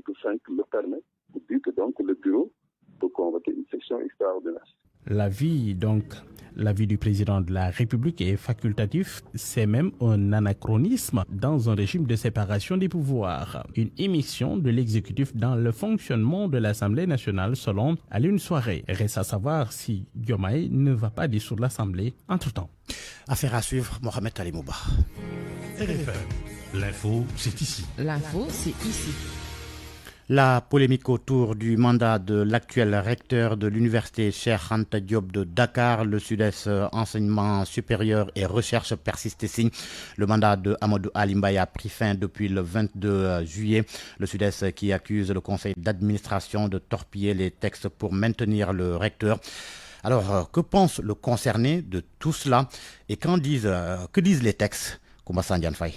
l'article 5 le permet, pour dire que donc le bureau peut convoquer une session extraordinaire. L'avis du président de la République est facultatif, c'est même un anachronisme dans un régime de séparation des pouvoirs. Une émission de l'exécutif dans le fonctionnement de l'Assemblée nationale selon Alioune Souaré. Reste à savoir si Diomaye ne va pas dissoudre l'Assemblée entre-temps. Affaire à suivre, Mohamed Ali Mouba. RFM, l'info, c'est ici. L'info, c'est ici. La polémique autour du mandat de l'actuel recteur de l'université Cheikh Anta Diop de Dakar, le Sud-Est enseignement supérieur et recherche persiste et signe. Le mandat de Amadou Ali Mbaye a pris fin depuis le 22 juillet. Le Sud-Est qui accuse le conseil d'administration de torpiller les textes pour maintenir le recteur. Alors, que pense le concerné de tout cela et que disent les textes? Koumba Diane Faye.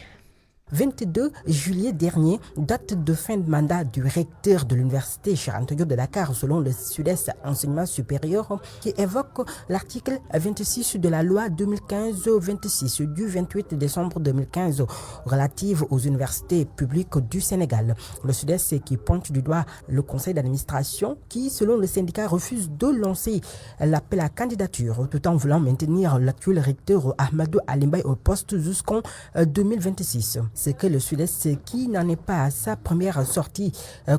22 juillet dernier, date de fin de mandat du recteur de l'université Cheikh Anta Diop de Dakar selon le Sud-Est enseignement supérieur qui évoque l'article 26 de la loi 2015-26 du 28 décembre 2015 relative aux universités publiques du Sénégal. Le Sud-Est qui pointe du doigt le conseil d'administration qui, selon le syndicat, refuse de lancer l'appel à candidature tout en voulant maintenir l'actuel recteur Amadou Ali Mbaye au poste jusqu'en 2026. C'est que le Sud-Est qui n'en est pas à sa première sortie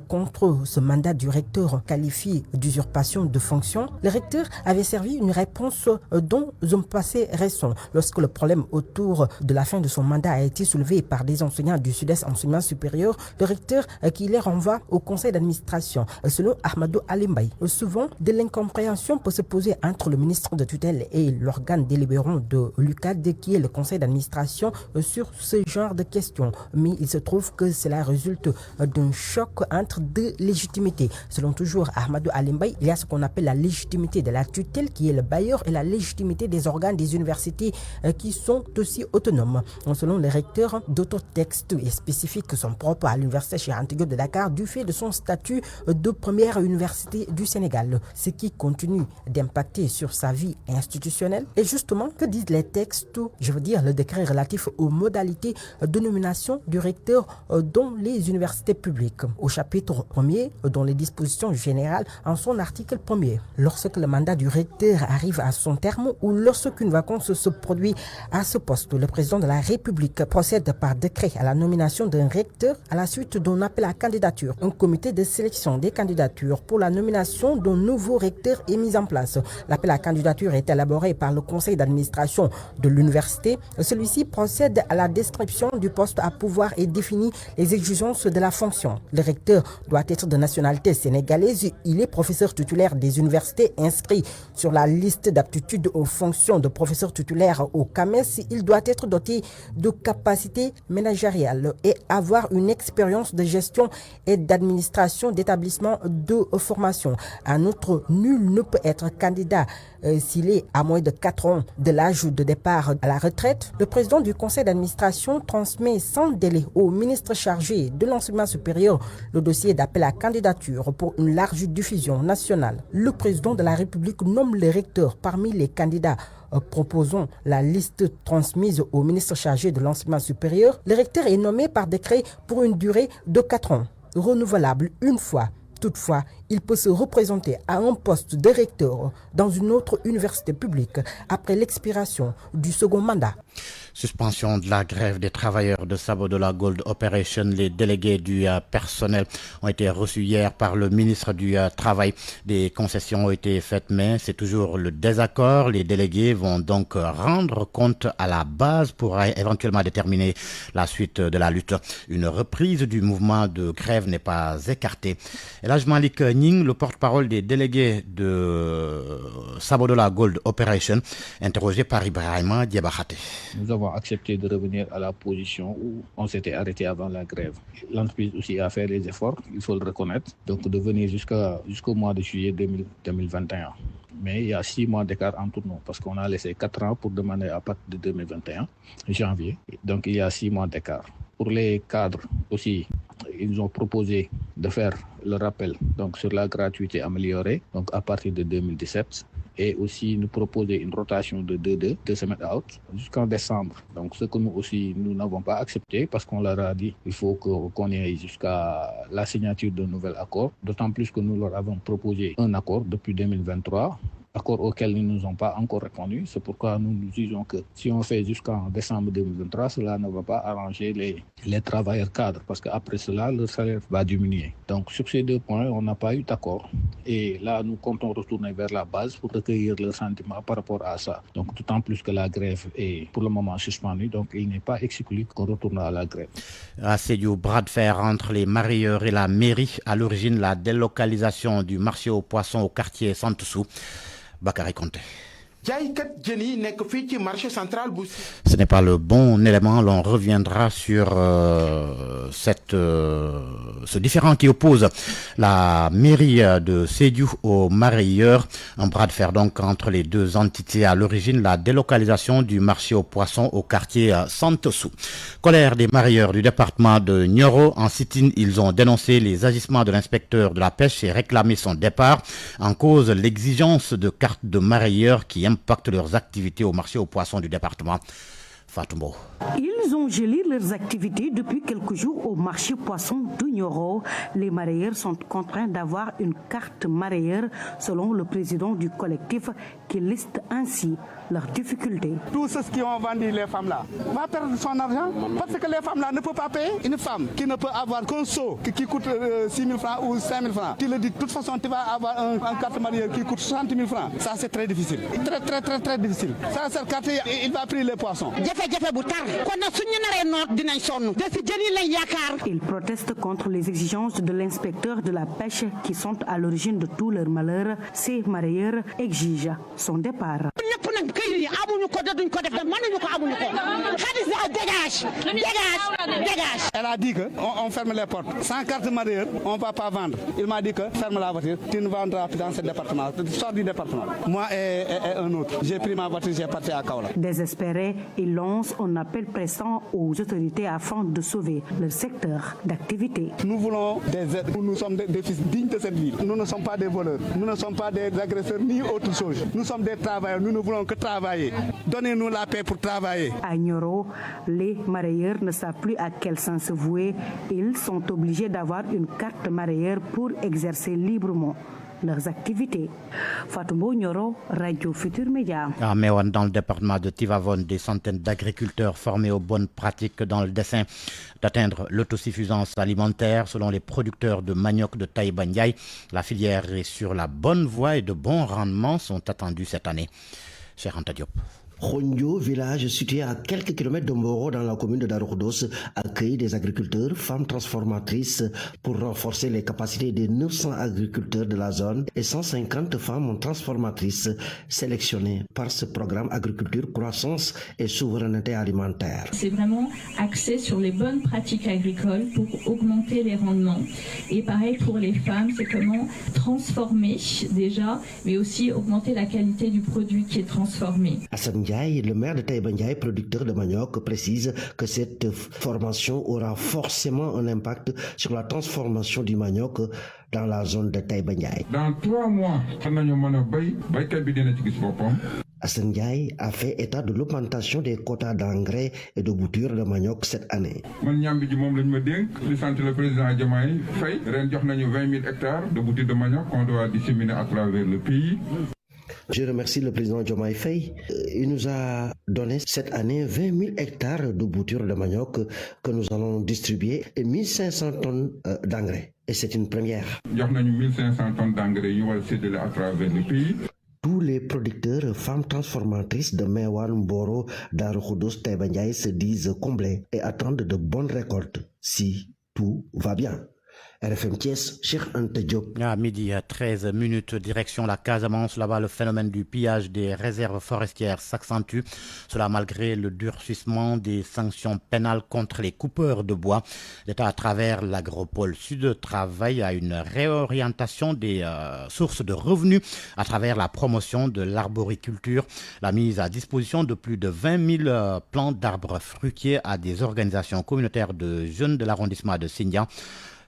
contre ce mandat du recteur qualifié d'usurpation de fonction. Le recteur avait servi une réponse dans un passé récent lorsque le problème autour de la fin de son mandat a été soulevé par des enseignants du Sud-Est enseignement supérieur. Le recteur qui les renvoie au conseil d'administration selon Amadou Ali Mbaye. Souvent, de l'incompréhension peut se poser entre le ministre de tutelle et l'organe délibérant de l'UCAD qui est le conseil d'administration sur ce genre de questions. Mais il se trouve que cela résulte d'un choc entre deux légitimités. Selon toujours Amadou Ali Mbaye, il y a ce qu'on appelle la légitimité de la tutelle qui est le bailleur et la légitimité des organes des universités qui sont aussi autonomes. Selon les recteurs, d'autres textes et spécifiques sont propres à l'université Cheikh Anta Diop de Dakar du fait de son statut de première université du Sénégal, ce qui continue d'impacter sur sa vie institutionnelle. Et justement, que disent les textes, je veux dire le décret relatif aux modalités de nomination du recteur dans les universités publiques. Au chapitre 1er, dans les dispositions générales, en son article 1er, lorsque le mandat du recteur arrive à son terme ou lorsqu'une vacance se produit à ce poste, le président de la République procède par décret à la nomination d'un recteur à la suite d'un appel à candidature. Un comité de sélection des candidatures pour la nomination d'un nouveau recteur est mis en place. L'appel à candidature est élaboré par le conseil d'administration de l'université. Celui-ci procède à la description du poste à pouvoir et définit les exigences de la fonction. Le recteur doit être de nationalité sénégalaise. Il est professeur titulaire des universités inscrit sur la liste d'aptitude aux fonctions de professeur titulaire au CAMES. Il doit être doté de capacités managériales et avoir une expérience de gestion et d'administration d'établissements de formation. En outre, nul ne peut être candidat s'il est à moins de 4 ans de l'âge de départ à la retraite. Le président du conseil d'administration transmet sans délai au ministre chargé de l'enseignement supérieur le dossier d'appel à candidature pour une large diffusion nationale. Le président de la République nomme les recteurs parmi les candidats. Proposons la liste transmise au ministre chargé de l'enseignement supérieur. Le recteur est nommé par décret pour une durée de 4 ans, renouvelable une fois. Toutefois, il peut se représenter à un poste de recteur dans une autre université publique après l'expiration du second mandat. Suspension de la grève des travailleurs de Sabodala Gold Operation. Les délégués du personnel ont été reçus hier par le ministre du Travail. Des concessions ont été faites, mais c'est toujours le désaccord. Les délégués vont donc rendre compte à la base pour éventuellement déterminer la suite de la lutte. Une reprise du mouvement de grève n'est pas écartée. Elhadj Malick Ning, le porte-parole des délégués de Sabodala Gold Operation, interrogé par Ibrahima Diabakhate. Nous avons accepté de revenir à la position où on s'était arrêté avant la grève. L'entreprise aussi a fait les efforts, il faut le reconnaître, donc de venir jusqu'au mois de juillet 2021. Mais il y a 6 mois d'écart entre nous parce qu'on a laissé 4 ans pour demander à partir de 2021, janvier. Donc il y a 6 mois d'écart. Pour les cadres aussi, ils ont proposé de faire le rappel donc sur la gratuité améliorée donc à partir de 2017. et aussi nous proposer une rotation de 2 semaines out jusqu'en décembre. Donc ce que nous n'avons pas accepté parce qu'on leur a dit il faut qu'on ait jusqu'à la signature d'un nouvel accord, d'autant plus que nous leur avons proposé un accord depuis 2023. Accord auquel ils ne nous ont pas encore répondu. C'est pourquoi nous disons que si on fait jusqu'en décembre 2023, cela ne va pas arranger les travailleurs cadres parce qu'après cela, leur salaire va diminuer. Donc sur ces 2 points, on n'a pas eu d'accord. Et là, nous comptons retourner vers la base pour recueillir leurs sentiments par rapport à ça. Donc d'autant plus que la grève est pour le moment suspendue, donc il n'est pas exclu qu'on retourne à la grève. C'est du bras de fer entre les mareyeurs et la mairie. À l'origine, la délocalisation du marché aux poissons au quartier Santoussou. Bakary Konté. Ce n'est pas le bon élément, l'on reviendra sur ce différend qui oppose la mairie de Sédhiou aux mareyeurs. Un bras de fer donc entre les deux entités. À l'origine, la délocalisation du marché aux poissons au quartier Santoussou. Colère des mareyeurs du département de Nioro. En sit-in, ils ont dénoncé les agissements de l'inspecteur de la pêche et réclamé son départ. En cause, l'exigence de cartes de mareyeurs qui impactent leurs activités au marché aux poissons du département. Fatou. Ils ont gelé leurs activités depuis quelques jours au marché poisson de Nioro. Les mareyeurs sont contraints d'avoir une carte mareyeur selon le président du collectif qui liste ainsi leurs difficultés. Tous ceux qui ont vendu les femmes là vont perdre son argent parce que les femmes là ne peuvent pas payer. Une femme qui ne peut avoir qu'un seau qui coûte 6 000 francs ou 5 000 francs, tu le dis de toute façon tu vas avoir un carte mareyeur qui coûte 60 000 francs. Ça c'est très difficile. Très difficile. Ça cette carte il va prier les poissons. Ils protestent contre les exigences de l'inspecteur de la pêche qui sont à l'origine de tous leurs malheurs. Ces mareyeurs exigent son départ. Elle a dit qu'on ferme les portes. Sans carte mareyeur, on ne va pas vendre. Il m'a dit que ferme la voiture, tu ne vendras plus dans ce département. Tu sors du département. Moi et un autre. J'ai pris ma voiture, j'ai parti à Kaola. Désespérés, ils lancent un appel pressant aux autorités afin de sauver leur secteur d'activité. Nous voulons des aides. Nous sommes des fils dignes de cette ville. Nous ne sommes pas des voleurs. Nous ne sommes pas des agresseurs ni autre chose. Nous sommes des travailleurs. Nous ne voulons que travailler. Donnez-nous la paix pour travailler. À Nioro, les mareyeurs ne savent plus à quel sens se vouer. Ils sont obligés d'avoir une carte mareyeur pour exercer librement leurs activités. Fatou Nioro, Radio Futur Média. À Mewan, dans le département de Tivavone, des centaines d'agriculteurs formés aux bonnes pratiques dans le dessein d'atteindre l'autosuffisance alimentaire. Selon les producteurs de manioc de Taïba Ndiaye, la filière est sur la bonne voie et de bons rendements sont attendus cette année. Cheikh Anta Diop. Rondio, village situé à quelques kilomètres de Mboro dans la commune de Daroukoudos, accueille des agriculteurs, femmes transformatrices pour renforcer les capacités des 900 agriculteurs de la zone et 150 femmes transformatrices sélectionnées par ce programme Agriculture, Croissance et Souveraineté Alimentaire. C'est vraiment axé sur les bonnes pratiques agricoles pour augmenter les rendements. Et pareil pour les femmes, c'est comment transformer déjà, mais aussi augmenter la qualité du produit qui est transformé. Le maire de Taïba Ndiaye, producteur de manioc, précise que cette formation aura forcément un impact sur la transformation du manioc dans la zone de Taïba Ndiaye. Dans 3 mois, Assane Ndiaye a fait état de l'augmentation des quotas d'engrais et de boutures de manioc cette année. Le président Diomaye Faye, 20 000 hectares de boutures de manioc qu'on doit disséminer à travers le pays. Je remercie le président Diomaye Faye. Il nous a donné cette année 20 000 hectares de boutures de manioc que nous allons distribuer et 1500 tonnes d'engrais. Et c'est une première. 1500 tonnes d'engrais à travers le pays. Tous les producteurs, femmes transformatrices de Mewan, Mboro, Daroukoudos, Taïba Ndiaye se disent comblés et attendent de bonnes récoltes si tout va bien. RFM Thiès, Cheikh Anta Diop. À midi à 13 minutes, direction la Casamance. Là-bas, le phénomène du pillage des réserves forestières s'accentue. Cela malgré le durcissement des sanctions pénales contre les coupeurs de bois. L'État, à travers l'Agropole Sud, travaille à une réorientation des sources de revenus à travers la promotion de l'arboriculture, la mise à disposition de plus de 20 000 plants d'arbres fruitiers à des organisations communautaires de jeunes de l'arrondissement de Sindian.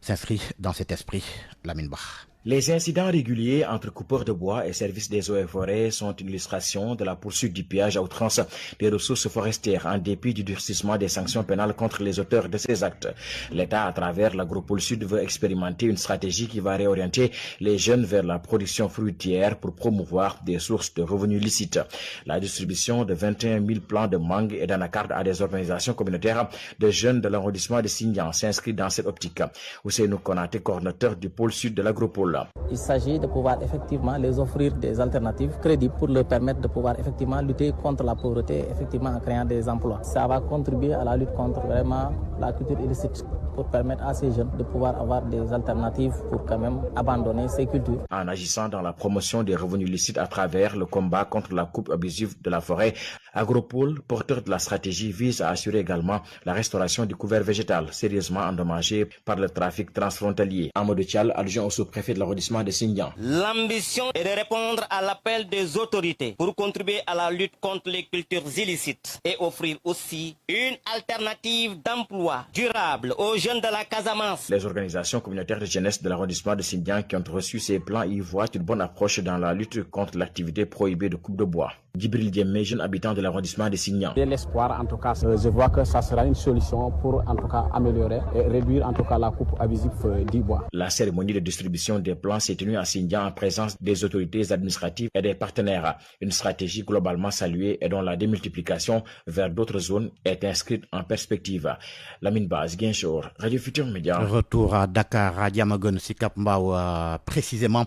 S'inscrit dans cet esprit, Lamine Bah. Les incidents réguliers entre coupeurs de bois et services des eaux et forêts sont une illustration de la poursuite du pillage à outrance des ressources forestières en dépit du durcissement des sanctions pénales contre les auteurs de ces actes. L'État, à travers l'Agropole Sud, veut expérimenter une stratégie qui va réorienter les jeunes vers la production fruitière pour promouvoir des sources de revenus licites. La distribution de 21 000 plants de mangue et d'anacarde à des organisations communautaires de jeunes de l'arrondissement de Sindian s'inscrit dans cette optique. Ousseynou Konaté, coordinateur du pôle sud de l'Agropole. Il s'agit de pouvoir effectivement les offrir des alternatives crédibles pour leur permettre de pouvoir effectivement lutter contre la pauvreté, effectivement en créant des emplois. Ça va contribuer à la lutte contre vraiment la culture illicite pour permettre à ces jeunes de pouvoir avoir des alternatives pour quand même abandonner ces cultures. En agissant dans la promotion des revenus licites à travers le combat contre la coupe abusive de la forêt, Agropole, porteur de la stratégie, vise à assurer également la restauration du couvert végétal sérieusement endommagé par le trafic transfrontalier. Amadou Thial, adjoint au sous-préfet de l'arrondissement de Sindian. L'ambition est de répondre à l'appel des autorités pour contribuer à la lutte contre les cultures illicites et offrir aussi une alternative d'emploi durable aux jeunes de la Casamance. Les organisations communautaires de jeunesse de l'arrondissement de Sindian qui ont reçu ces plans y voient une bonne approche dans la lutte contre l'activité prohibée de coupe de bois. Djibril Diémé, jeune habitant de l'arrondissement de Sindian. J'ai l'espoir, en tout cas, je vois que ça sera une solution pour, en tout cas, améliorer et réduire, en tout cas, la coupe abusive du bois. La cérémonie de distribution des plans s'est tenue à Sindian en présence des autorités administratives et des partenaires. Une stratégie globalement saluée et dont la démultiplication vers d'autres zones est inscrite en perspective. Lamine Baz, Guinchor, Radio Futur Média. Retour à Dakar, à Diamaguène, Sicap Mbao, précisément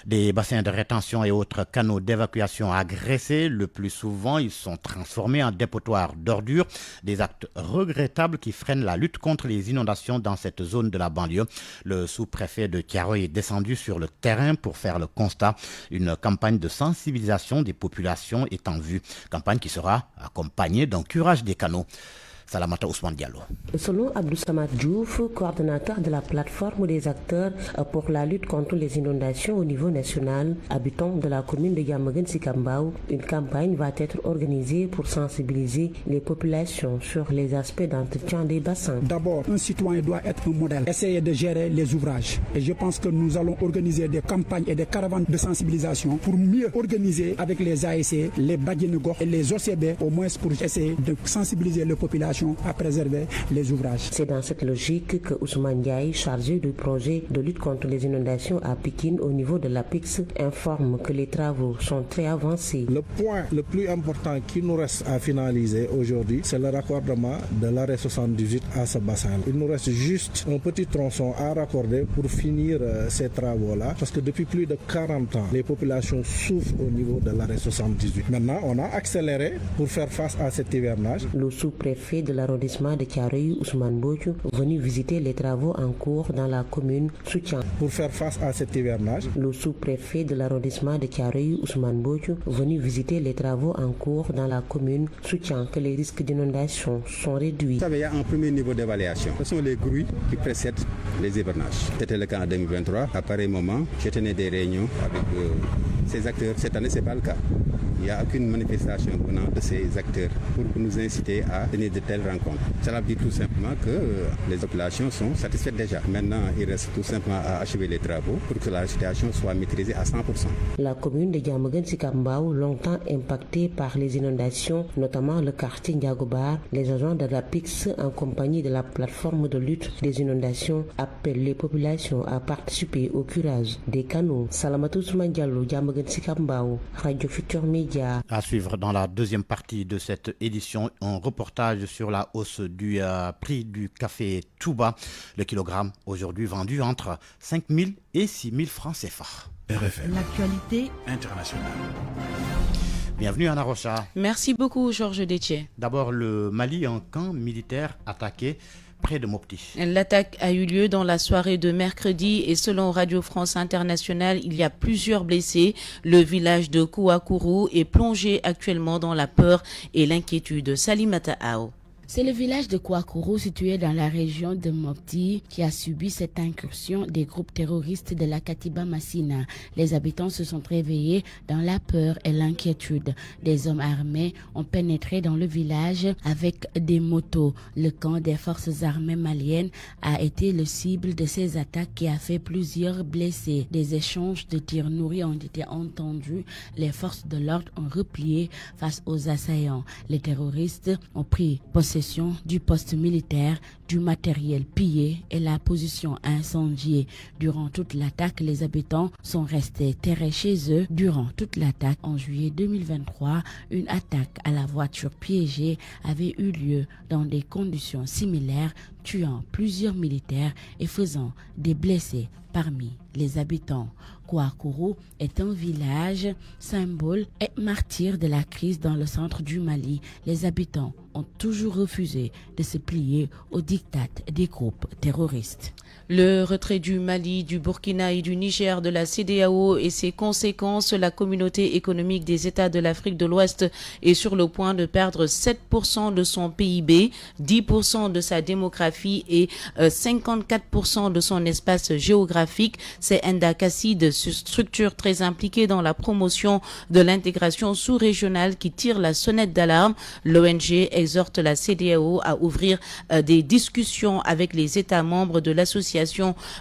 des bassins de rétention et autres canaux d'évacuation agressés. Le plus souvent, ils sont transformés en dépotoirs d'ordures. Des actes regrettables qui freinent la lutte contre les inondations dans cette zone de la banlieue. Le sous-préfet de Thiaroye est descendu sur le terrain pour faire le constat. Une campagne de sensibilisation des populations est en vue. Campagne qui sera accompagnée d'un curage des canaux. Salamata Ousmane Diallo. Selon Abdou Samad Diouf, coordonnateur de la plateforme des acteurs pour la lutte contre les inondations au niveau national, habitant de la commune de Diamaguène-Sicap Mbao, une campagne va être organisée pour sensibiliser les populations sur les aspects d'entretien des bassins. D'abord, un citoyen doit être un modèle, essayer de gérer les ouvrages. Et je pense que nous allons organiser des campagnes et des caravanes de sensibilisation pour mieux organiser avec les ASC, les Badjenegor et les OCB, au moins pour essayer de sensibiliser les populations à préserver les ouvrages. C'est dans cette logique que Ousmane Ndiaye, chargé du projet de lutte contre les inondations à Pikine au niveau de l'APIX, informe que les travaux sont très avancés. Le point le plus important qui nous reste à finaliser aujourd'hui, c'est le raccordement de l'arrêt 78 à ce bassin. Il nous reste juste un petit tronçon à raccorder pour finir ces travaux-là, parce que depuis plus de 40 ans, les populations souffrent au niveau de l'arrêt 78. Maintenant, on a accéléré pour faire face à cet hivernage. Le sous-préfet de l'arrondissement de Thiaroye, Ousmane Bochou, venu visiter les travaux en cours dans la commune soutient. Pour faire face à cet hivernage, le sous-préfet de l'arrondissement de Thiaroye, Ousmane Bochou, venu visiter les travaux en cours dans la commune soutient que les risques d'inondation sont réduits. Vous savez, il y a un premier niveau d'évaluation. Ce sont les grues qui précèdent les hivernages. C'était le cas en 2023. À pareil moment, j'ai tenu des réunions avec ces acteurs. Cette année, ce n'est pas le cas. Il n'y a aucune manifestation venant de ces acteurs pour nous inciter à tenir de telles rencontres. Cela veut dire tout simplement que les populations sont satisfaites déjà. Maintenant, il reste tout simplement à achever les travaux pour que la situation soit maîtrisée à 100%. La commune de Diamaguène-Sicap Mbao, longtemps impactée par les inondations, notamment le quartier Ndiagobar, les agents de la PIX en compagnie de la plateforme de lutte des inondations appellent les populations à participer au curage des canaux. Salamatou Ousmane Diallo, Diamaguène-Sicap Mbao, Radio Futur Média. À suivre dans la deuxième partie de cette édition, un reportage sur la hausse du prix du café Touba. Le kilogramme aujourd'hui vendu entre 5 000 et 6 000 francs CFA. RFM. L'actualité internationale. Bienvenue Anna Rocha. Merci beaucoup Georges Détier. D'abord le Mali, un camp militaire attaqué près de Mopti. L'attaque a eu lieu dans la soirée de mercredi et selon Radio France Internationale, il y a plusieurs blessés. Le village de Kouakourou est plongé actuellement dans la peur et l'inquiétude. Salimata Ao. C'est le village de Kouakourou, situé dans la région de Mopti, qui a subi cette incursion des groupes terroristes de la Katiba Massina. Les habitants se sont réveillés dans la peur et l'inquiétude. Des hommes armés ont pénétré dans le village avec des motos. Le camp des forces armées maliennes a été le cible de ces attaques qui a fait plusieurs blessés. Des échanges de tirs nourris ont été entendus. Les forces de l'ordre ont replié face aux assaillants. Les terroristes ont pris possession du poste militaire, du matériel pillé et la position incendiée. Durant toute l'attaque, les habitants sont restés terrés chez eux. Durant toute l'attaque, en juillet 2023, une attaque à la voiture piégée avait eu lieu dans des conditions similaires, tuant plusieurs militaires et faisant des blessés parmi les habitants. Kouakourou est un village symbole et martyr de la crise dans le centre du Mali. Les habitants ont toujours refusé de se plier aux diktats des groupes terroristes. Le retrait du Mali, du Burkina et du Niger de la CEDEAO et ses conséquences, la communauté économique des États de l'Afrique de l'Ouest est sur le point de perdre 7% de son PIB, 10% de sa démographie et 54% de son espace géographique. C'est Enda Kasside, structure très impliquée dans la promotion de l'intégration sous-régionale, qui tire la sonnette d'alarme. L'ONG exhorte la CEDEAO à ouvrir des discussions avec les États membres de l'association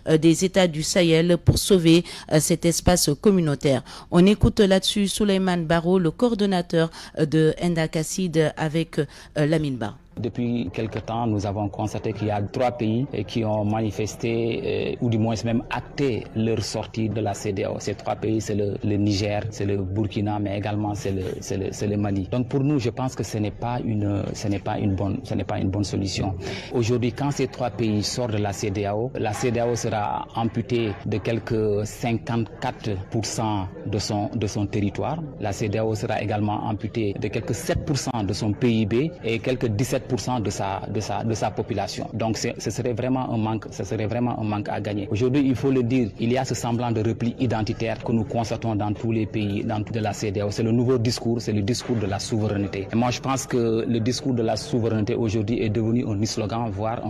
des États du Sahel pour sauver cet espace communautaire. On écoute là-dessus Souleymane Baro, le coordonnateur de Enda Kasside, avec Lamine Ba. Depuis quelque temps, nous avons constaté qu'il y a 3 pays qui ont manifesté ou du moins même acté leur sortie de la CEDEAO. Ces 3 pays, c'est le Niger, c'est le Burkina, mais également c'est le Mali. Donc pour nous, je pense que ce n'est pas une bonne solution. Aujourd'hui, quand ces 3 pays sortent de la CEDEAO sera amputée de quelques 54% de son territoire. La CEDEAO sera également amputée de quelques 7% de son PIB et quelques 17% de sa population. Donc ce serait vraiment un manque à gagner. Aujourd'hui, il faut le dire, il y a ce semblant de repli identitaire que nous constatons dans tous les pays de la CEDEAO. C'est le nouveau discours, c'est le discours de la souveraineté. Et moi, je pense que le discours de la souveraineté aujourd'hui est devenu un slogan, voire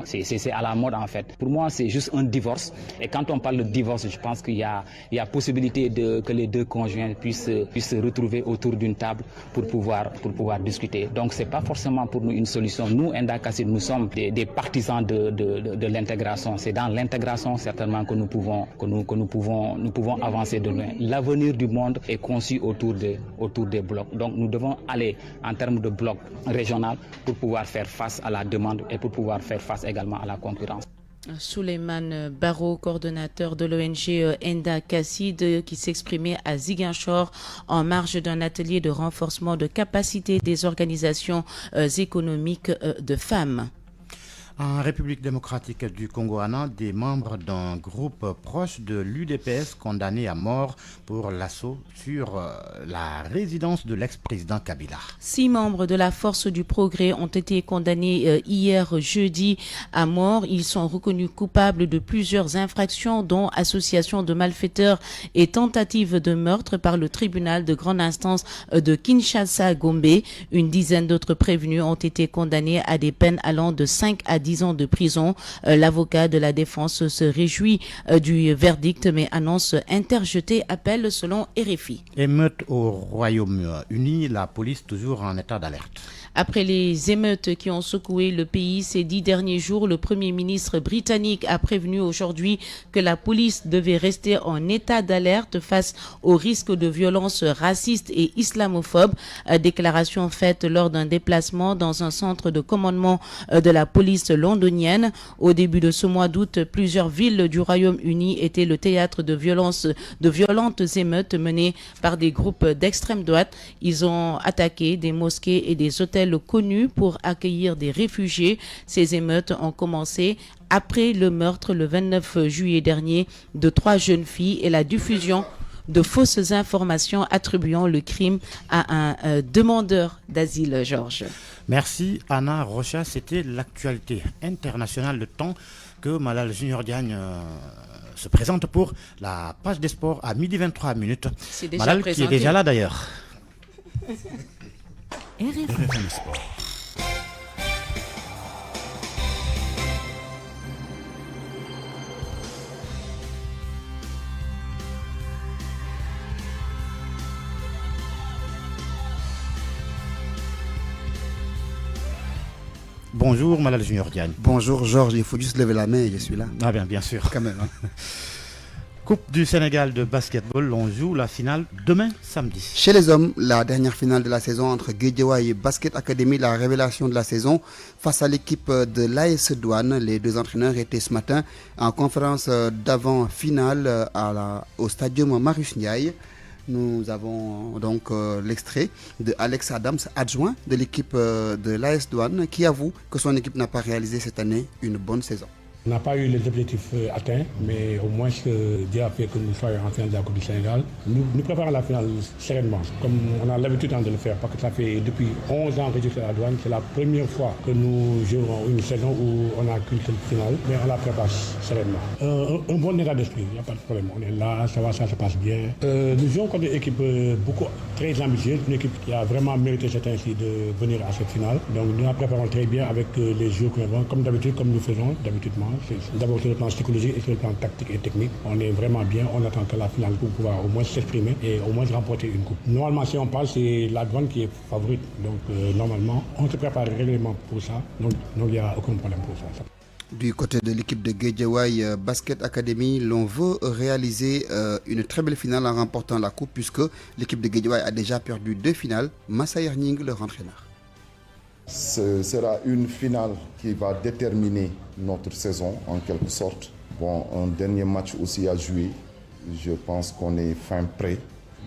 c'est à la mode en fait. Pour moi, c'est juste un divorce. Et quand on parle de divorce, je pense qu'il y a possibilité que les deux conjoints puissent se retrouver autour d'une table pour pouvoir discuter. Donc c'est pas forcément pour nous une solution. Nous, Enda Kasside, nous sommes des partisans de l'intégration. C'est dans l'intégration certainement que nous pouvons avancer de loin. L'avenir du monde est conçu autour des blocs. Donc nous devons aller en termes de blocs régionaux pour pouvoir faire face à la demande et pour pouvoir faire face également à la concurrence. Souleymane Baro, coordonnateur de l'ONG Enda Kasside, qui s'exprimait à Ziguinchor en marge d'un atelier de renforcement de capacité des organisations économiques de femmes. En République démocratique du Congo, des membres d'un groupe proche de l'UDPS condamnés à mort pour l'assaut sur la résidence de l'ex-président Kabila. 6 membres de la Force du Progrès ont été condamnés hier jeudi à mort. Ils sont reconnus coupables de plusieurs infractions, dont association de malfaiteurs et tentative de meurtre par le tribunal de grande instance de Kinshasa-Gombe. Une dizaine d'autres prévenus ont été condamnés à des peines allant de 5 à 10 ans de prison. L'avocat de la défense se réjouit du verdict, mais annonce interjeter appel selon RFI. Émeute au Royaume-Uni, la police toujours en état d'alerte. Après les émeutes qui ont secoué le pays ces 10 derniers jours, le Premier ministre britannique a prévenu aujourd'hui que la police devait rester en état d'alerte face au risque de violences racistes et islamophobes. Déclaration faite lors d'un déplacement dans un centre de commandement de la police londonienne. Au début de ce mois d'août, plusieurs villes du Royaume-Uni étaient le théâtre de violentes émeutes menées par des groupes d'extrême droite. Ils ont attaqué des mosquées et des hôtels connus pour accueillir des réfugiés. Ces émeutes ont commencé après le meurtre le 29 juillet dernier de 3 jeunes filles et la diffusion de fausses informations attribuant le crime à un demandeur d'asile, Georges. Merci Anna Rocha, c'était l'actualité internationale, le temps que Malal Junior Diagne se présente pour la page des sports à 12h23. C'est déjà Malal présenté. qui est déjà là d'ailleurs. RFM Sport. Bonjour Malal Junior Diagne. Bonjour Georges, il faut juste lever la main et je suis là. Ah bien sûr. Quand même. Hein. Coupe du Sénégal de basketball, on joue la finale demain samedi. Chez les hommes, la dernière finale de la saison entre Guédiawaye et Basket Academy, la révélation de la saison face à l'équipe de l'AS Douane. Les deux entraîneurs étaient ce matin en conférence d'avant-finale au stadium Marius Ndiaye. Nous avons donc l'extrait de Alex Adams, adjoint de l'équipe de l'AS Douane, qui avoue que son équipe n'a pas réalisé cette année une bonne saison. On n'a pas eu les objectifs atteints, mais au moins Dieu a fait que nous soyons en finale de la Coupe du Sénégal. Nous préparons la finale sereinement, comme on a l'habitude de le faire, parce que ça fait depuis 11 ans que je suis à la Douane. C'est la première fois que nous jouons une saison où on a qu'une seule finale, mais on la prépare sereinement. Un bon état d'esprit, il n'y a pas de problème. On est là, ça se passe bien. Nous jouons contre une équipe très ambitieuse, une équipe qui a vraiment mérité cette année-ci de venir à cette finale. Donc nous la préparons très bien avec les jeux que nous avons, comme d'habitude, comme nous faisons d'habitude. D'abord sur le plan psychologique et sur le plan tactique et technique. On est vraiment bien, on attend que la finale pour pouvoir au moins s'exprimer et au moins remporter une coupe. Normalement, si on parle, c'est la Douane qui est favorite. Donc normalement, on se prépare régulièrement pour ça. Donc il n'y a aucun problème pour ça. Du côté de l'équipe de Guédiawaye Basket Academy, l'on veut réaliser une très belle finale en remportant la coupe puisque l'équipe de Guédiawaye a déjà perdu 2 finales. Massa Yerning, leur entraîneur. Ce sera une finale qui va déterminer notre saison en quelque sorte. Bon, un dernier match aussi à jouer. Je pense qu'on est fin prêt.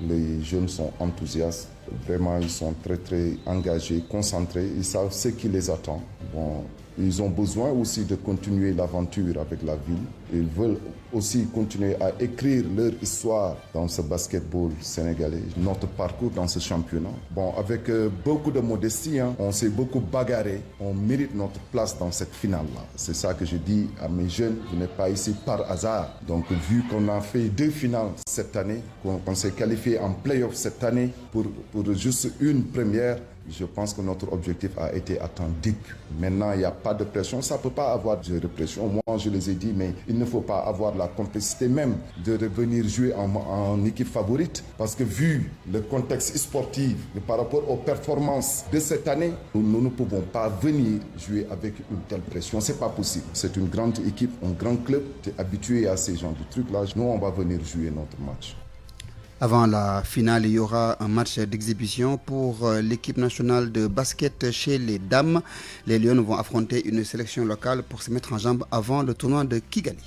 Les jeunes sont enthousiastes. Vraiment, ils sont très engagés, concentrés. Ils savent ce qui les attend. Bon, ils ont besoin aussi de continuer l'aventure avec la ville. Ils veulent aussi continuer à écrire leur histoire dans ce basketball sénégalais, notre parcours dans ce championnat. Bon, avec beaucoup de modestie, on s'est beaucoup bagarré. On mérite notre place dans cette finale-là. C'est ça que je dis à mes jeunes, vous n'êtes pas ici par hasard. Donc, vu qu'on a fait 2 finales cette année, qu'on s'est qualifié en play-off cette année pour juste une première, je pense que notre objectif a été atteint début. Maintenant, il n'y a pas de pression. Ça ne peut pas avoir de répression. Moi, je les ai dit, mais il ne faut pas avoir la complicité même de revenir jouer en équipe favorite. Parce que vu le contexte sportif par rapport aux performances de cette année, nous ne pouvons pas venir jouer avec une telle pression. Ce n'est pas possible. C'est une grande équipe, un grand club. Tu es habitué à ces genres de trucs-là. Nous, on va venir jouer notre match. Avant la finale, il y aura un match d'exhibition pour l'équipe nationale de basket chez les dames. Les Lions vont affronter une sélection locale pour se mettre en jambe avant le tournoi de Kigali.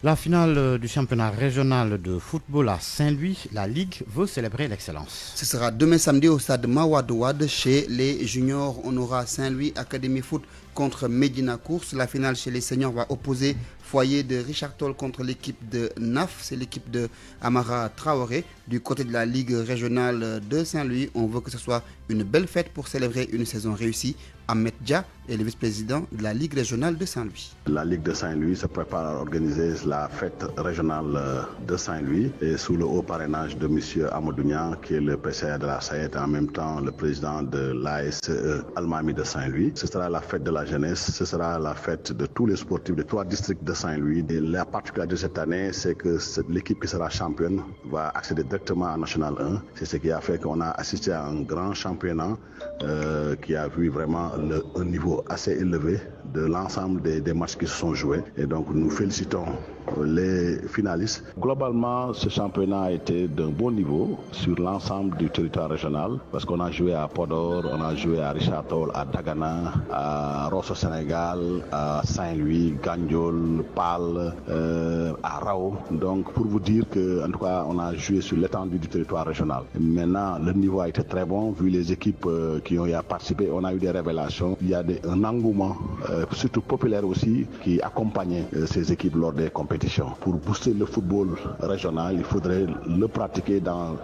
La finale du championnat régional de football à Saint-Louis, la Ligue veut célébrer l'excellence. Ce sera demain samedi au stade Mawade Wade chez les juniors. On aura Saint-Louis Académie Foot contre Medina Course. La finale chez les seniors va opposer Foyer de Richard Toll contre l'équipe de NAF. C'est l'équipe de Amara Traoré. Du côté de la Ligue régionale de Saint-Louis, on veut que ce soit une belle fête pour célébrer une saison réussie. Ahmed Dia est le vice-président de la Ligue régionale de Saint-Louis. La Ligue de Saint-Louis se prépare à organiser la fête régionale de Saint-Louis et sous le haut parrainage de M. Amadounia, qui est le PCA de la SAED et en même temps le président de l'ASE Almami de Saint-Louis. Ce sera la fête de la jeunesse, ce sera la fête de tous les sportifs de 3 districts de Saint-Louis. Et la particularité de cette année, c'est que l'équipe qui sera championne va accéder directement à National 1. C'est ce qui a fait qu'on a assisté à un grand championnat qui a vu vraiment un niveau assez élevé de l'ensemble des matchs qui se sont joués. Et donc nous félicitons les finalistes. Globalement, ce championnat a été d'un bon niveau sur l'ensemble du territoire régional parce qu'on a joué à Podor, on a joué à Richard Toll, à Dagana, à Rosso Sénégal, à Saint-Louis, Gandiol, Pal, à Rao. Donc pour vous dire qu'en tout cas, on a joué sur l'étendue du territoire régional. Maintenant, le niveau a été très bon vu les équipes qui ont y participé. On a eu des révélations. Il y a un engouement, surtout populaire aussi, qui accompagnait ces équipes lors des compétitions. Pour booster le football régional, il faudrait le pratiquer en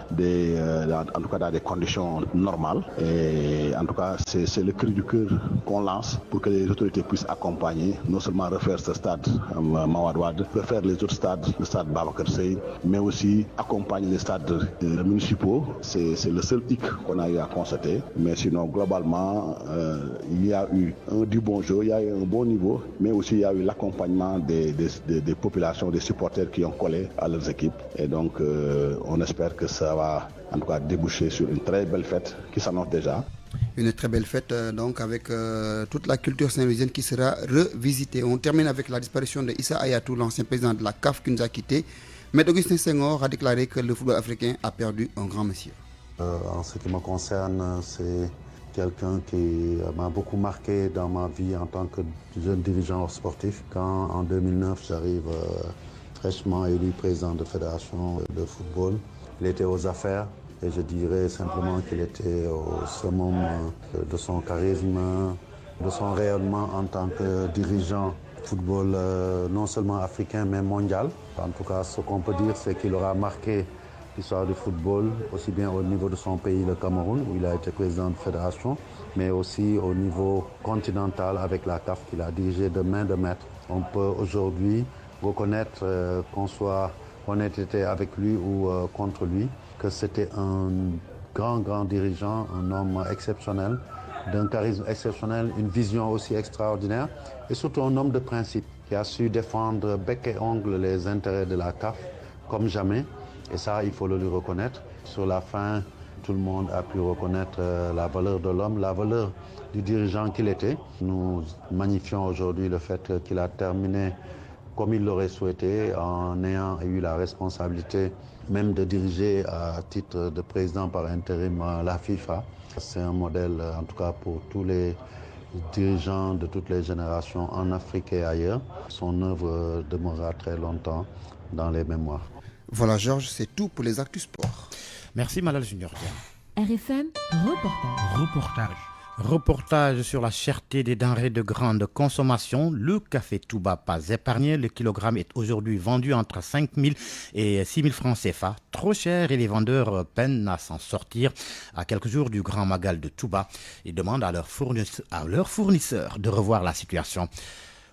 tout cas dans des conditions normales. Et en tout cas, c'est le cri du cœur qu'on lance pour que les autorités puissent accompagner, non seulement refaire ce stade Mawade Wade, refaire les autres stades, le stade Babacar Seye, mais aussi accompagner les stades municipaux. C'est le seul hic qu'on a eu à constater. Mais sinon, globalement, il y a eu du bon jeu, il y a eu un bon niveau, mais aussi il y a eu l'accompagnement des populations, des supporters qui ont collé à leurs équipes. Et donc, on espère que ça va en tout cas déboucher sur une très belle fête qui s'annonce déjà. Une très belle fête donc avec toute la culture saint-louisienne qui sera revisitée. On termine avec la disparition de Issa Hayatou, l'ancien président de la CAF qui nous a quittés. Mais Augustin Senghor a déclaré que le football africain a perdu un grand monsieur. En ce qui me concerne, c'est quelqu'un qui m'a beaucoup marqué dans ma vie en tant que jeune dirigeant sportif. Quand en 2009, j'arrive fraîchement élu président de fédération de football, il était aux affaires et je dirais simplement qu'il était au summum de son charisme, de son rayonnement en tant que dirigeant football non seulement africain mais mondial. En tout cas, ce qu'on peut dire, c'est qu'il aura marqué l'histoire du football, aussi bien au niveau de son pays, le Cameroun, où il a été président de fédération, mais aussi au niveau continental avec la CAF qu'il a dirigé de main de maître. On peut aujourd'hui reconnaître qu'on ait été avec lui ou contre lui, que c'était un grand dirigeant, un homme exceptionnel, d'un charisme exceptionnel, une vision aussi extraordinaire, et surtout un homme de principe qui a su défendre bec et ongle les intérêts de la CAF comme jamais. Et ça, il faut le lui reconnaître. Sur la fin, tout le monde a pu reconnaître la valeur de l'homme, la valeur du dirigeant qu'il était. Nous magnifions aujourd'hui le fait qu'il a terminé comme il l'aurait souhaité, en ayant eu la responsabilité même de diriger à titre de président par intérim la FIFA. C'est un modèle, en tout cas pour tous les dirigeants de toutes les générations en Afrique et ailleurs. Son œuvre demeurera très longtemps dans les mémoires. Voilà Georges, c'est tout pour les Actus Sport. Merci Malal Junior. RFM, Reportage sur la cherté des denrées de grande consommation. Le café Touba pas épargné. Le kilogramme est aujourd'hui vendu entre 5 000 et 6 000 francs CFA. Trop cher et les vendeurs peinent à s'en sortir. À quelques jours du Grand Magal de Touba, ils demandent à leurs fournisseurs de revoir la situation.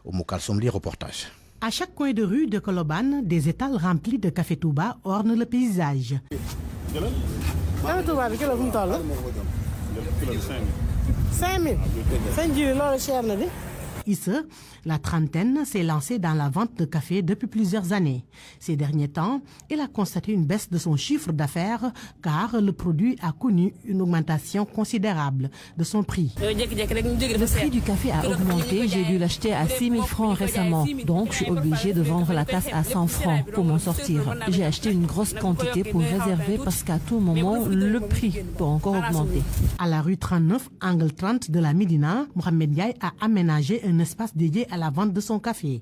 Au Moukal Somli, reportage. À chaque coin de rue de Colobane, des étals remplis de café Touba ornent le paysage. 5 000. Ici, la trentaine s'est lancée dans la vente de café depuis plusieurs années. Ces derniers temps, il a constaté une baisse de son chiffre d'affaires car le produit a connu une augmentation considérable de son prix. Le prix du café a augmenté. J'ai dû l'acheter à 6 000 francs récemment. Donc, je suis obligée de vendre la tasse à 100 francs pour m'en sortir. J'ai acheté une grosse quantité pour réserver parce qu'à tout moment, le prix peut encore augmenter. À la rue 39, angle 30 de la Médina, Mohamed Ndiaye a aménagé un espace dédié à la vente de son café.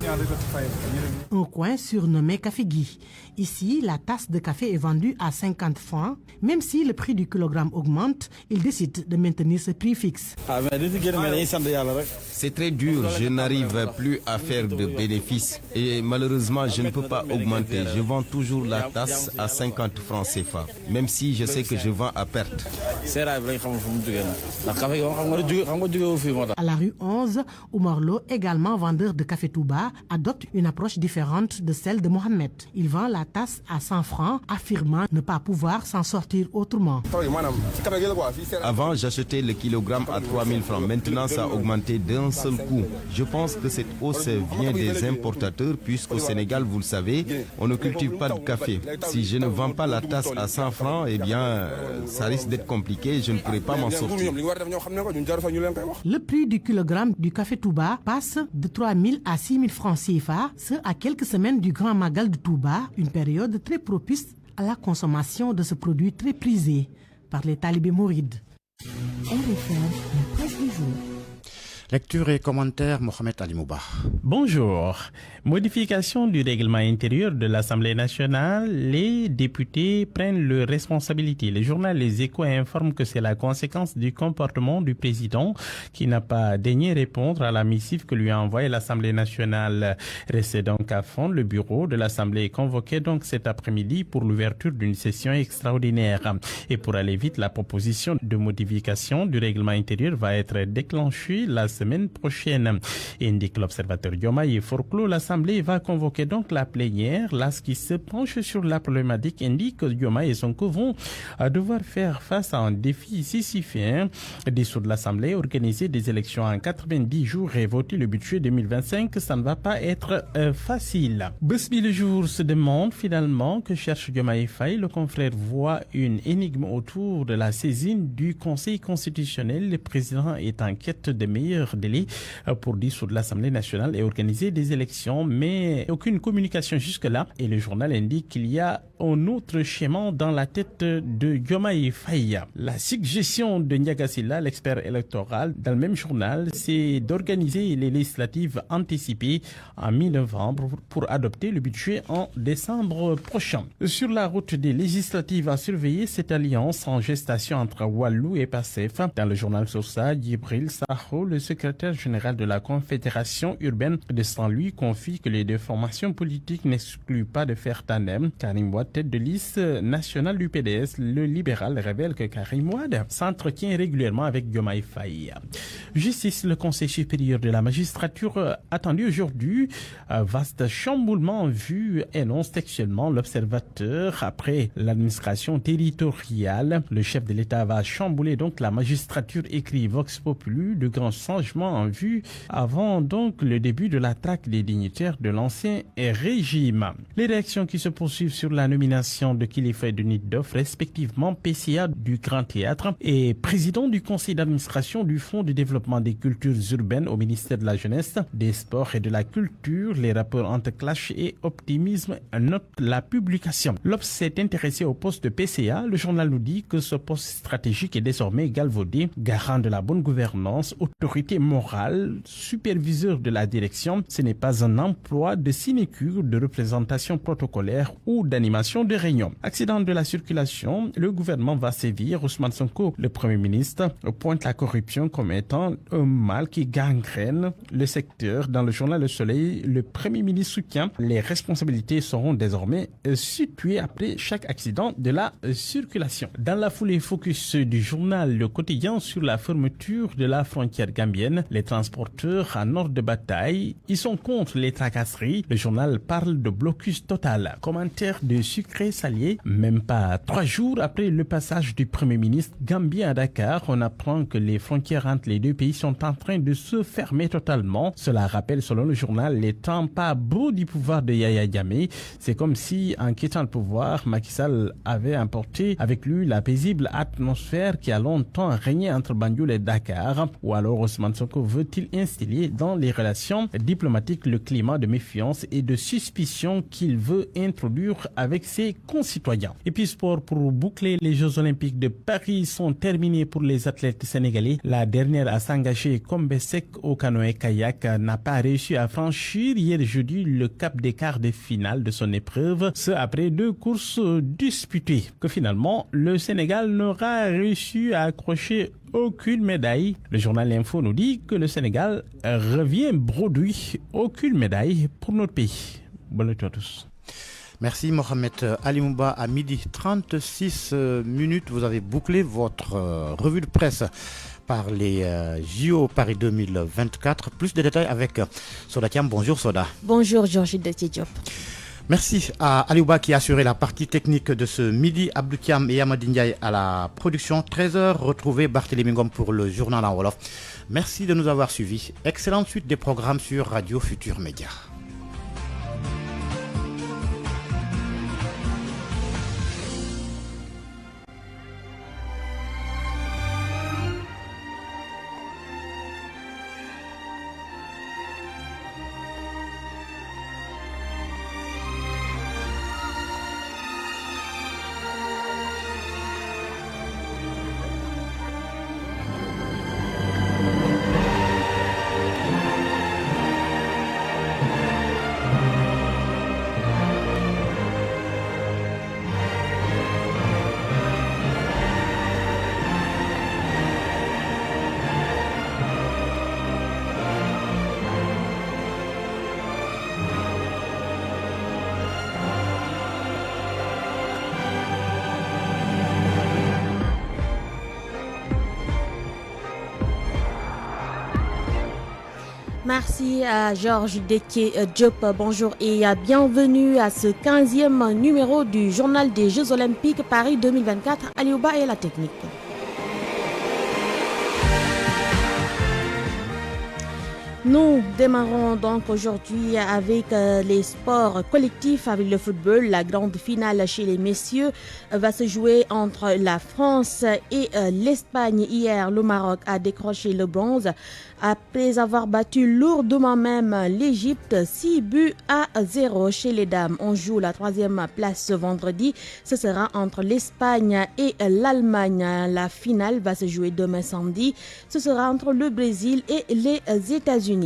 Un coin surnommé Café Guy. Ici, la tasse de café est vendue à 50 francs. Même si le prix du kilogramme augmente, il décide de maintenir ce prix fixe. C'est très dur, je n'arrive plus à faire de bénéfices et malheureusement je ne peux pas augmenter. Je vends toujours la tasse à 50 francs CFA, même si je sais que je vends à perte. À la rue 11, Oumar Lo, également vendeur de café Touba, adopte une approche différente de celle de Mohamed. Il vend la tasse à 100 francs, affirmant ne pas pouvoir s'en sortir autrement. Avant, j'achetais le kilogramme à 3 000 francs. Maintenant, ça a augmenté d'un seul coup. Je pense que cette hausse vient des importateurs, puisqu'au Sénégal, vous le savez, on ne cultive pas de café. Si je ne vends pas la tasse à 100 francs, eh bien, ça risque d'être compliqué, je ne pourrai pas m'en sortir. Le prix du kilogramme du café Touba passe de 3 000 à 6 000 francs CFA, ce à quelques semaines du Grand Magal de Touba, une période très propice à la consommation de ce produit très prisé par les talibés mourides. RFM, la presse du jour. Lecture et commentaire, Mohamed Ali Mouba. Bonjour. Modification du règlement intérieur de l'Assemblée nationale, les députés prennent leurs responsabilités. Le journal Les Échos informe que c'est la conséquence du comportement du président qui n'a pas daigné répondre à la missive que lui a envoyée l'Assemblée nationale. Resté donc à fond, le bureau de l'Assemblée est convoqué donc cet après-midi pour l'ouverture d'une session extraordinaire. Et pour aller vite, la proposition de modification du règlement intérieur va être déclenchée la semaine prochaine. Indique l'observateur Diomaye forclos, l'Assemblée va convoquer donc la plénière. Là, ce qui se penche sur la problématique indique que Diomaye et Sonko vont devoir faire face à un défi sisyphien. Dissoudre l'Assemblée, organiser des élections en 90 jours et voter le budget 2025, ça ne va pas être facile. Besbi le jour se demande finalement que cherche Diomaye Faye. Le confrère voit une énigme autour de la saisine du Conseil constitutionnel. Le président est en quête de meilleurs délais pour dissoudre l'Assemblée nationale et organiser des élections, mais aucune communication jusque-là. Et le journal indique qu'il y a un autre schéma dans la tête de Diomaye Faye. La suggestion de Ndiaga Sylla, l'expert électoral, dans le même journal, c'est d'organiser les législatives anticipées en mi-novembre pour adopter le budget en décembre prochain. Sur la route des législatives à surveiller, cette alliance en gestation entre Wallou et PASTEF. Dans le journal Source, Djibril Sakho, le secrétaire général de la Confédération urbaine de Saint-Louis, confie que les deux formations politiques n'excluent pas de faire tandem. Karim Wade, tête de liste nationale du PDS, le libéral, révèle que Karim Wade s'entretient régulièrement avec Diomaye Faye. Justice, le Conseil supérieur de la magistrature attendu aujourd'hui. Vaste chamboulement en vue, énonce textuellement l'observateur. Après l'administration territoriale, le chef de l'État va chambouler donc la magistrature, écrit Vox Populi. De grands changements en vue avant donc le début de la traque des dignitaires de l'ancien régime. Les réactions qui se poursuivent sur la nomination de Kilifeu et de Nitdoff, respectivement PCA du Grand Théâtre et président du conseil d'administration du Fonds de développement des cultures urbaines au ministère de la Jeunesse, des Sports et de la Culture. Les rapports entre clash et optimisme notent la publication. L'Obs s'est intéressé au poste de PCA. Le journal nous dit que ce poste stratégique est désormais galvaudé, garant de la bonne gouvernance, autorité morale, superviseur de la direction. Ce n'est pas un emploi de sinécure, de représentation protocolaire ou d'animation de réunion. Accident de la circulation, le gouvernement va sévir. Ousmane Sonko, le Premier ministre, pointe la corruption comme étant un mal qui gangrène le secteur. Dans le journal Le Soleil, le Premier ministre soutient les responsabilités seront désormais situées après chaque accident de la circulation. Dans la foulée, focus du journal Le Quotidien sur la fermeture de la frontière gambienne. Les transporteurs en ordre de bataille, ils sont contre les tracasseries. Le journal parle de blocus total. Commentaire de Sucré Salier. Même pas 3 jours après le passage du Premier ministre gambien à Dakar, on apprend que les frontières entre les deux pays sont en train de se fermer totalement. Cela rappelle, selon le journal, les temps pas beaux du pouvoir de Yaya Jammeh. C'est comme si, en quittant le pouvoir, Macky Sall avait importé avec lui la paisible atmosphère qui a longtemps régné entre Banjul et Dakar. Ou alors Ousmane Sonko veut-il installer dans les relations diplomatiques le climat de méfiance et de suspicion qu'il veut introduire avec ses concitoyens. Et puis sport, pour boucler, les Jeux Olympiques de Paris sont terminés pour les athlètes sénégalais. La dernière à s'engager, Combesek au canoë-kayak, n'a pas réussi à franchir hier jeudi le cap des quarts de finale de son épreuve, ce après 2 courses disputées. Que finalement, le Sénégal n'aura réussi à accrocher aucune médaille. Le journal L'Info nous dit que le Sénégal revient bredouille. Aucune médaille pour notre pays. Bonne nuit à tous. Merci Mohamed Alimouba. À 12h36, vous avez bouclé votre revue de presse par les JO Paris 2024. Plus de détails avec Soda Thiam. Bonjour Soda. Bonjour Georges Diop. Merci à Aliouba qui a assuré la partie technique de ce midi, Abdou Thiam et Amadi Ndiaye à la production. 13h, retrouvez Barthélémy Ngom pour le journal en Wolof. Merci de nous avoir suivis. Excellente suite des programmes sur Radio Futur Média. Merci à Georges Diop. Bonjour et bienvenue à ce 15e numéro du Journal des Jeux Olympiques Paris 2024. Aliouba et la technique. Nous démarrons donc aujourd'hui avec les sports collectifs, avec le football. La grande finale chez les messieurs va se jouer entre la France et l'Espagne. Hier, le Maroc a décroché le bronze après avoir battu lourdement même l'Égypte 6-0 chez les dames. On joue la 3e place ce vendredi. Ce sera entre l'Espagne et l'Allemagne. La finale va se jouer demain samedi. Ce sera entre le Brésil et les États-Unis.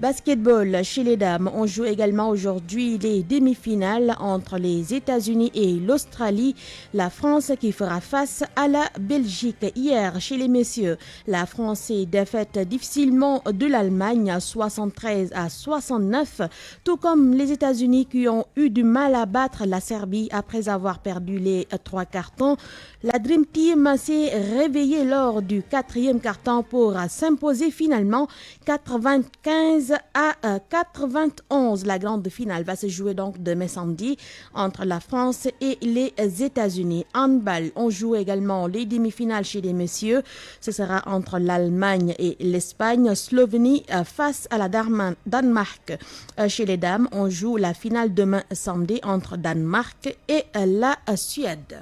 Basketball chez les dames, on joue également aujourd'hui les demi-finales entre les États-Unis et l'Australie. La France qui fera face à la Belgique. Hier, chez les messieurs, la France est défaite difficilement de l'Allemagne 73-69, tout comme les États-Unis qui ont eu du mal à battre la Serbie après avoir perdu les 3 cartons. La Dream Team s'est réveillée lors du 4e carton pour s'imposer finalement 95-91. La grande finale va se jouer donc demain samedi entre la France et les États-Unis. Handball, on joue également les demi-finales chez les messieurs. Ce sera entre l'Allemagne et l'Espagne. Slovénie face à la Danemark. Chez les dames, on joue la finale demain samedi entre Danemark et la Suède.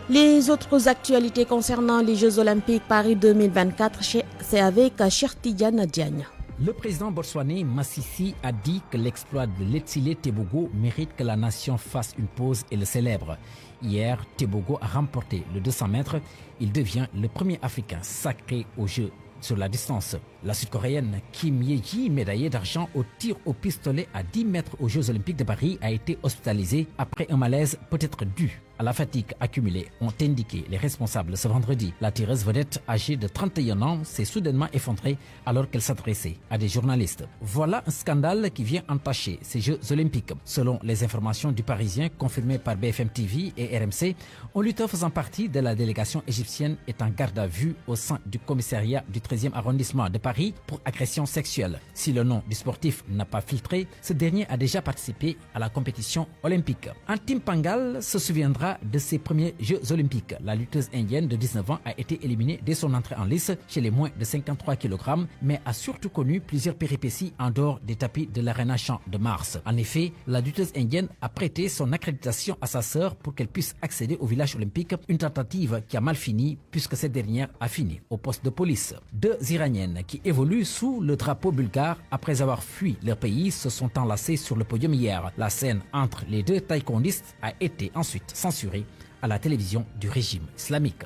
Les autres actualités concernant les Jeux Olympiques Paris 2024, c'est avec Chertidiane Diagne. Le président botswanais Masisi a dit que l'exploit de Letsile Tebogo mérite que la nation fasse une pause et le célèbre. Hier, Tebogo a remporté le 200 mètres. Il devient le premier Africain sacré aux Jeux sur la distance. La Sud-Coréenne Kim Ye-ji, médaillée d'argent au tir au pistolet à 10 mètres aux Jeux Olympiques de Paris, a été hospitalisée après un malaise peut-être dû à la fatigue accumulée, ont indiqué les responsables ce vendredi. La tireuse vedette âgée de 31 ans s'est soudainement effondrée alors qu'elle s'adressait à des journalistes. Voilà un scandale qui vient entacher ces Jeux Olympiques. Selon les informations du Parisien confirmées par BFM TV et RMC, un lutteur faisant partie de la délégation égyptienne est en garde à vue au sein du commissariat du 13e arrondissement de Paris pour agression sexuelle. Si le nom du sportif n'a pas filtré, ce dernier a déjà participé à la compétition olympique. Antim Pangal se souviendra de ses premiers Jeux Olympiques. La lutteuse indienne de 19 ans a été éliminée dès son entrée en lice chez les moins de 53 kg, mais a surtout connu plusieurs péripéties en dehors des tapis de l'Arena Champ de Mars. En effet, la lutteuse indienne a prêté son accréditation à sa sœur pour qu'elle puisse accéder au village olympique, une tentative qui a mal fini puisque cette dernière a fini au poste de police. 2 Iraniennes qui évoluent sous le drapeau bulgare après avoir fui leur pays se sont enlacées sur le podium hier. La scène entre les 2 taekwondistes a été ensuite censurée à la télévision du régime islamique.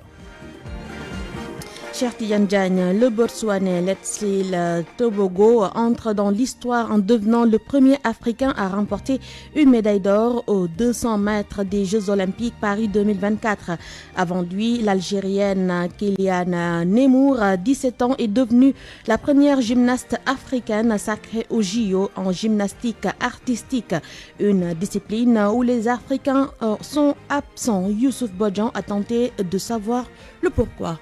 Chertidiane Diagne, le Botswanais Letsile Tebogo entre dans l'histoire en devenant le premier Africain à remporter une médaille d'or aux 200 mètres des Jeux Olympiques Paris 2024. Avant lui, l'Algérienne Kylian Nemour, 17 ans, est devenue la première gymnaste africaine sacrée au JO en gymnastique artistique, une discipline où les Africains sont absents. Youssouf Bodjan a tenté de savoir le pourquoi.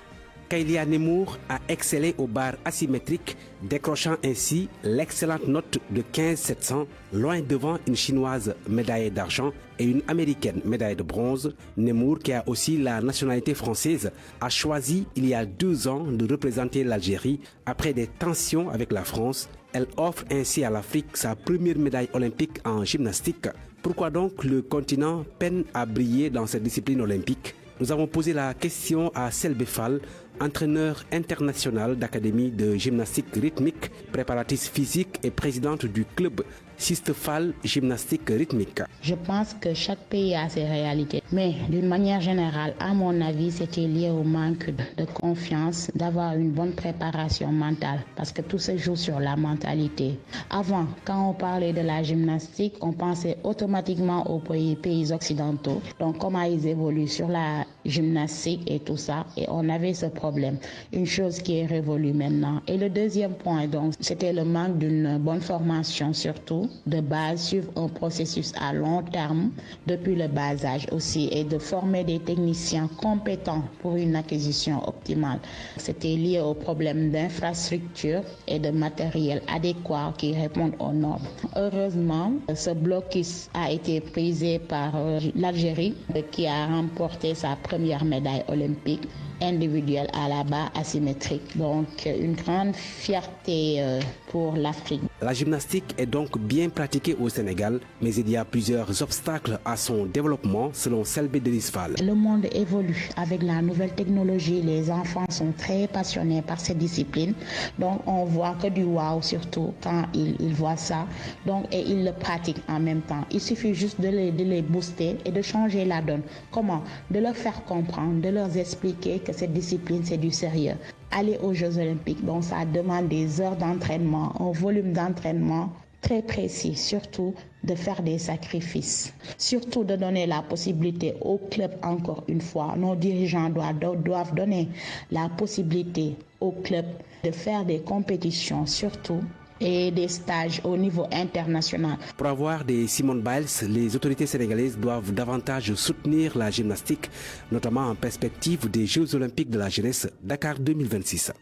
Kylian Nemour a excellé au bar asymétrique, décrochant ainsi l'excellente note de 15,700, loin devant une chinoise médaillée d'argent et une américaine médaille de bronze. Nemour, qui a aussi la nationalité française, a choisi il y a 2 ans de représenter l'Algérie après des tensions avec la France. Elle offre ainsi à l'Afrique sa première médaille olympique en gymnastique. Pourquoi donc le continent peine à briller dans cette discipline olympique? Nous avons posé la question à Selbe Fall, entraîneur international d'académie de gymnastique rythmique, préparatrice physique et présidente du club Sistefal Gymnastique Rythmique. Je pense que chaque pays a ses réalités, mais d'une manière générale, à mon avis, c'était lié au manque de confiance, d'avoir une bonne préparation mentale, parce que tout se joue sur la mentalité. Avant, quand on parlait de la gymnastique, on pensait automatiquement aux pays occidentaux, donc comment ils évoluent sur la gymnastique et tout ça, et on avait ce problème problème. Une chose qui est révolue maintenant. Et le deuxième point, donc, c'était le manque d'une bonne formation, surtout de base, suivre un processus à long terme depuis le bas âge aussi, et de former des techniciens compétents pour une acquisition optimale. C'était lié au problème d'infrastructure et de matériel adéquat qui répondent aux normes. Heureusement, ce blocus a été brisé par l'Algérie qui a remporté sa première médaille olympique individuelle à la barre asymétrique. Donc une grande fierté pour l'Afrique. La gymnastique est donc bien pratiquée au Sénégal, mais il y a plusieurs obstacles à son développement selon Selbé Delisfal. Le monde évolue avec la nouvelle technologie. Les enfants sont très passionnés par cette discipline. Donc on voit que du wow surtout quand ils voient ça. Donc, et ils le pratiquent en même temps. Il suffit juste de les booster et de changer la donne. Comment? De leur faire comprendre, de leur expliquer que cette discipline c'est du sérieux. Aller aux Jeux Olympiques, donc ça demande des heures d'entraînement, un volume d'entraînement très précis, surtout de faire des sacrifices, surtout de donner la possibilité aux clubs, encore une fois, nos dirigeants doivent donner la possibilité aux clubs de faire des compétitions, surtout et des stages au niveau international. Pour avoir des Simone Biles, les autorités sénégalaises doivent davantage soutenir la gymnastique, notamment en perspective des Jeux Olympiques de la jeunesse Dakar 2026.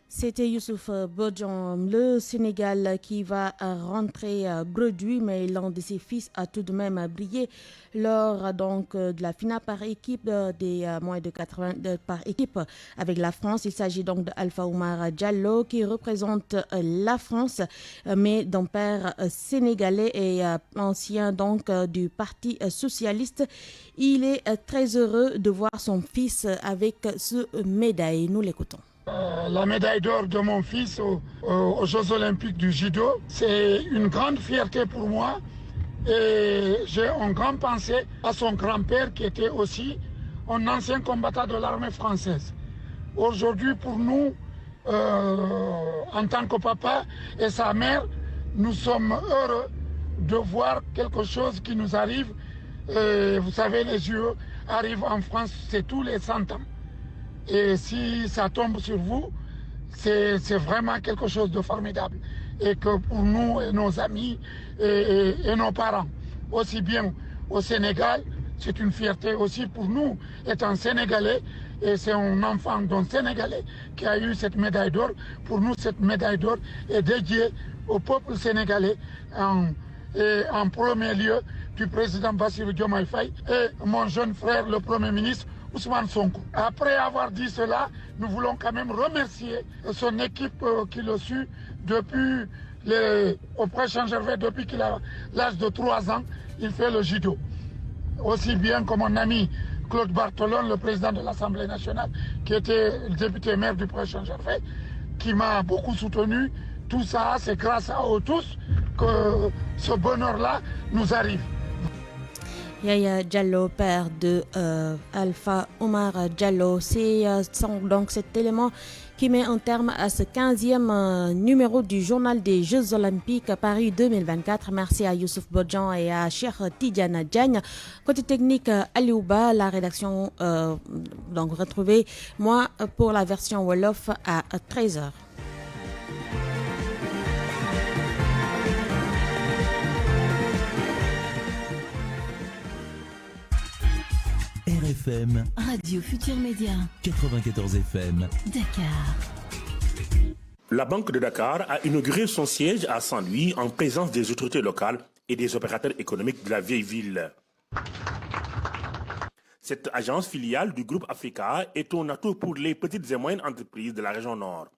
C'était Youssouf Bodjan, le Sénégal qui va rentrer bredouille, mais l'un de ses fils a tout de même brillé lors donc de la finale par équipe des moins de 80 par équipe avec la France. Il s'agit donc d'Alpha Oumar Diallo qui représente la France, mais d'un père sénégalais et ancien donc du Parti socialiste. Il est très heureux de voir son fils avec ce médaille. Nous l'écoutons. La médaille d'or de mon fils aux Jeux Olympiques du judo, c'est une grande fierté pour moi et j'ai une grande pensée à son grand-père qui était aussi un ancien combattant de l'armée française. Aujourd'hui, pour nous, en tant que papa et sa mère, nous sommes heureux de voir quelque chose qui nous arrive. Et vous savez, les JO arrivent en France, c'est tous les 100 ans. Et si ça tombe sur vous, c'est vraiment quelque chose de formidable. Et que pour nous et nos amis et nos parents, aussi bien au Sénégal, c'est une fierté aussi pour nous, étant Sénégalais. Et c'est un enfant d'un Sénégalais qui a eu cette médaille d'or. Pour nous, cette médaille d'or est dédiée au peuple sénégalais et en premier lieu du président Bassirou Diomaye Faye et mon jeune frère, le Premier ministre, Ousmane Sonko. Après avoir dit cela, nous voulons quand même remercier son équipe qui le suit depuis au Pré-Saint-Gervais, depuis qu'il a l'âge de 3 ans, il fait le judo. Aussi bien que mon ami Claude Bartolone, le président de l'Assemblée nationale, qui était le député maire du Pré-Saint-Gervais, qui m'a beaucoup soutenu. Tout ça, c'est grâce à eux tous que ce bonheur-là nous arrive. Yaya Diallo, père de Alpha Oumar Diallo, c'est donc cet élément qui met un terme à ce 15e numéro du journal des Jeux Olympiques Paris 2024. Merci à Youssouf Bodjan et à Cheikh Tidiane Diagne. Côté technique, Aliouba, la rédaction, donc retrouvez moi pour la version Wolof à 13h. RFM Radio Futur Média 94 FM Dakar. La Banque de Dakar a inauguré son siège à Saint-Louis en présence des autorités locales et des opérateurs économiques de la vieille ville. Cette agence filiale du groupe Africa est un atout pour les petites et moyennes entreprises de la région Nord.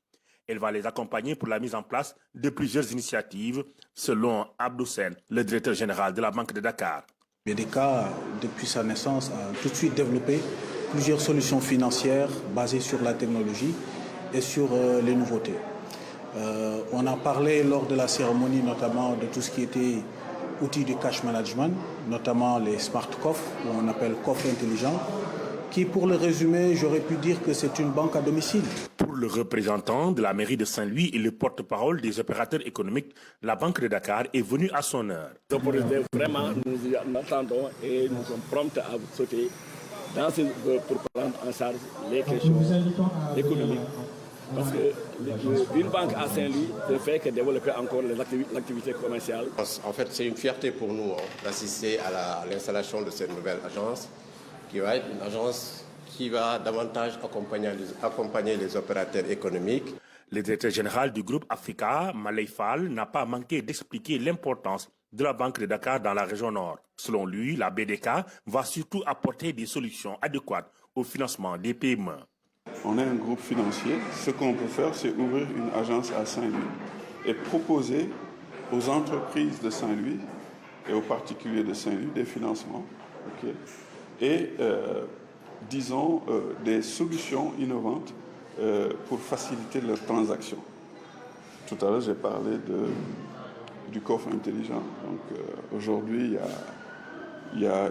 Elle va les accompagner pour la mise en place de plusieurs initiatives, selon Abdou Sen, le directeur général de la Banque de Dakar. BDK, depuis sa naissance, a tout de suite développé plusieurs solutions financières basées sur la technologie et sur les nouveautés. On a parlé lors de la cérémonie notamment de tout ce qui était outils du cash management, notamment les smart coffres, qu'on appelle coffres intelligents, qui, pour le résumer, j'aurais pu dire que c'est une banque à domicile. Pour le Le représentant de la mairie de Saint-Louis et le porte-parole des opérateurs économiques, la Banque de Dakar, est venu à son heure. Vraiment, nous attendons et nous sommes prompts à sauter pour prendre en charge les questions économiques. Parce qu'une banque à Saint-Louis ne fait que développer encore l'activité commerciale. En fait, c'est une fierté pour nous d'assister à l'installation de cette nouvelle agence, qui va être une agence qui va davantage accompagner les opérateurs économiques. Le directeur général du groupe Africa, Malay Fall, n'a pas manqué d'expliquer l'importance de la Banque de Dakar dans la région nord. Selon lui, la BDK va surtout apporter des solutions adéquates au financement des PME. On est un groupe financier. Ce qu'on peut faire, c'est ouvrir une agence à Saint-Louis et proposer aux entreprises de Saint-Louis et aux particuliers de Saint-Louis des financements. Et disons, des solutions innovantes pour faciliter leurs transactions. Tout à l'heure, j'ai parlé du coffre intelligent. Donc aujourd'hui, il y a